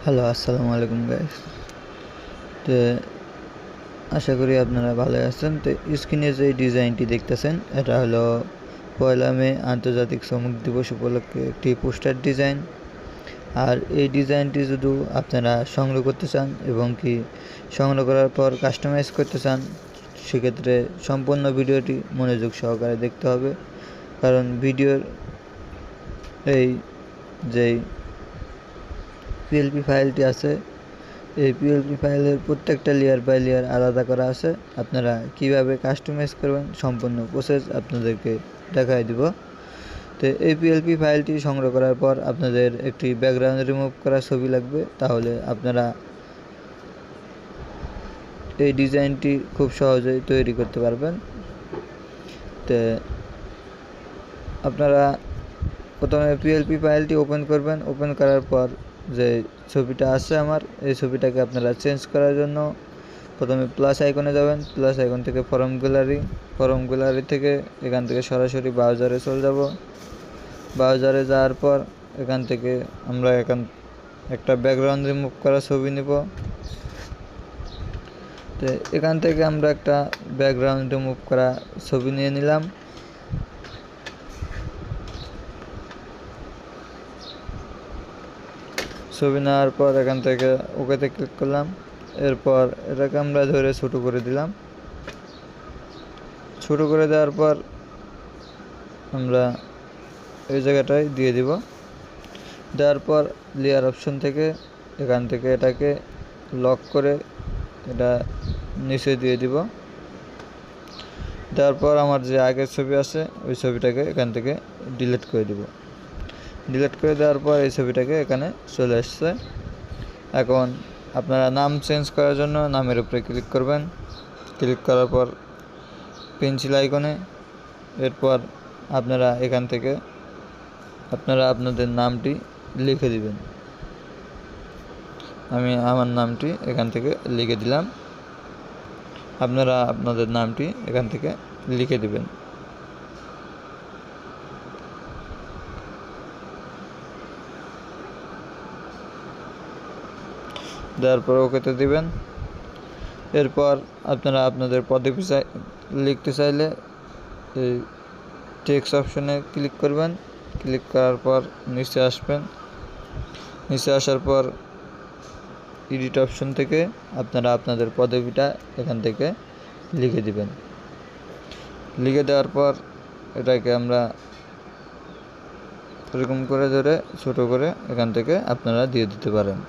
Hello, আসসালামু আলাইকুম guys. তো আশা করি আপনারা ভালো আছেন। তো স্ক্রিনে যে ডিজাইনটি দেখতেছেন এটা হলো 1 মে আন্তর্জাতিক শ্রমিক দিবস উপলক্ষে একটি পোস্টার ডিজাইন। আর এই ডিজাইনটি যদি আপনারা সংগ্রহ করতে চান এবং কি সংগ্রহ করার পর কাস্টমাইজ করতে চান, সেক্ষেত্রে সম্পূর্ণ ভিডিওটি মনোযোগ সহকারে দেখতে হবে। কারণ ভিডিওর এই যেই পিএলপি ফাইলটি আছে, এই পিএলপি ফাইলের প্রত্যেকটা লেয়ার বাই লেয়ার আলাদা করা আছে। আপনারা কিভাবে কাস্টমাইজ করবেন সম্পূর্ণ প্রসেস আপনাদেরকে দেখাই দিব। তো এই পিএলপি ফাইলটি সংগ্রহ করার পর আপনাদের একটি ব্যাকগ্রাউন্ড রিমুভ করা ছবি লাগবে, তাহলে আপনারা এই ডিজাইনটি খুব সহজেই তৈরি করতে পারবেন। তো আপনারা প্রথমে পিএলপি ফাইলটি ওপেন করবেন। ওপেন করার পর যে ছবিটা আছে আমার, এই ছবিটাকে আপনারা চেঞ্জ করার জন্য প্রথমে প্লাস আইকনে যাবেন। প্লাস আইকন থেকে ফরম গ্যালারি থেকে এখান থেকে সরাসরি ব্রাউজারে চলে যাব। ব্রাউজারে যাওয়ার পর এখান থেকে আমরা একটা ব্যাকগ্রাউন্ড রিমুভ করা ছবি নেব। তো এখান থেকে আমরা একটা ব্যাকগ্রাউন্ড রিমুভ করা ছবি নিয়ে নিলাম। ছবি নেওয়ার পর এখান থেকে ওকেতে ক্লিক করলাম। এরপর এটাকে আমরা ধরে ছোটো করে দিলাম। ছোটো করে দেওয়ার পর আমরা এই জায়গাটায় দিয়ে দিব। দেওয়ার পর লেয়ার অপশন থেকে এখান থেকে এটাকে লক করে এটা নিচে দিয়ে দিব। দেওয়ার পর আমার যে আগের ছবি আছে ওই ছবিটাকে এখান থেকে ডিলিট করে দিব। ডিলিট করে দেওয়ার পর এই ছবিটাকে এখানে চলে আসছে। এখন আপনারা নাম চেঞ্জ করার জন্য নামের উপরে ক্লিক করবেন। ক্লিক করার পর পেন্সিল আইকনে, এরপর আপনারা এখান থেকে আপনাদের নামটি লিখে দিবেন। আমি আমার নামটি এখান থেকে লিখে দিলাম। আপনারা আপনাদের নামটি এখান থেকে লিখে দিবেন। দেওয়ার পর ওকেতে দিবেন। এরপর আপনারা আপনাদের পদবি লিখতে চাইলে এই টেক্সট অপশনে ক্লিক করবেন। ক্লিক করার পর নিচে আসবেন। নিচে আসার পর এডিট অপশন থেকে আপনারা আপনাদের পদবিটা এখান থেকে লিখে দিবেন। লিখে দেওয়ার পর এটাকে আমরা এরকম করে ধরে ছোট করে এখান থেকে আপনারা দিয়ে দিতে পারেন।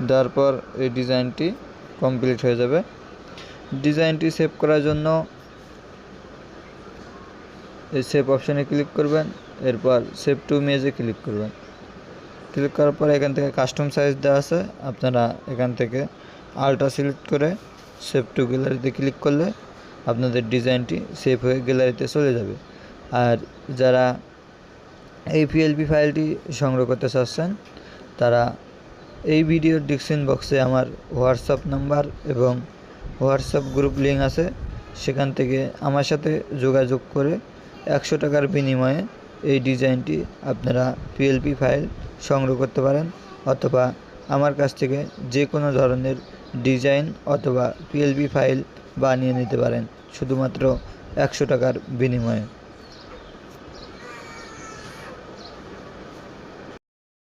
দেওয়ার পর এই ডিজাইনটি কমপ্লিট হয়ে যাবে। ডিজাইনটি সেভ করার জন্য এই সেভ অপশানে ক্লিক করবেন। এরপর সেভ টু ইমেজে ক্লিক করবেন। ক্লিক করার পর এখান থেকে কাস্টম সাইজ দেওয়া আছে, আপনারা এখান থেকে আলট্রা সিলেক্ট করে সেভ টু গ্যালারিতে ক্লিক করলে আপনাদের ডিজাইনটি সেভ হয়ে গ্যালারিতে চলে যাবে। আর যারা এই পিএলপি ফাইলটি সংগ্রহ করতে চাচ্ছেন তারা এই ভিডিওর ডিসক্রিপশন বক্সে আমার হোয়াটসঅ্যাপ নাম্বার এবং হোয়াটসঅ্যাপ গ্রুপ লিঙ্ক আছে, সেখান থেকে আমার সাথে যোগাযোগ করে 100 টাকার বিনিময়ে এই ডিজাইনটি আপনারা পিএলপি ফাইল সংগ্রহ করতে পারেন, অথবা আমার কাছ থেকে যে কোনো ধরনের ডিজাইন অথবা পিএলপি ফাইল বানিয়ে নিতে পারেন শুধুমাত্র 100 টাকার বিনিময়ে।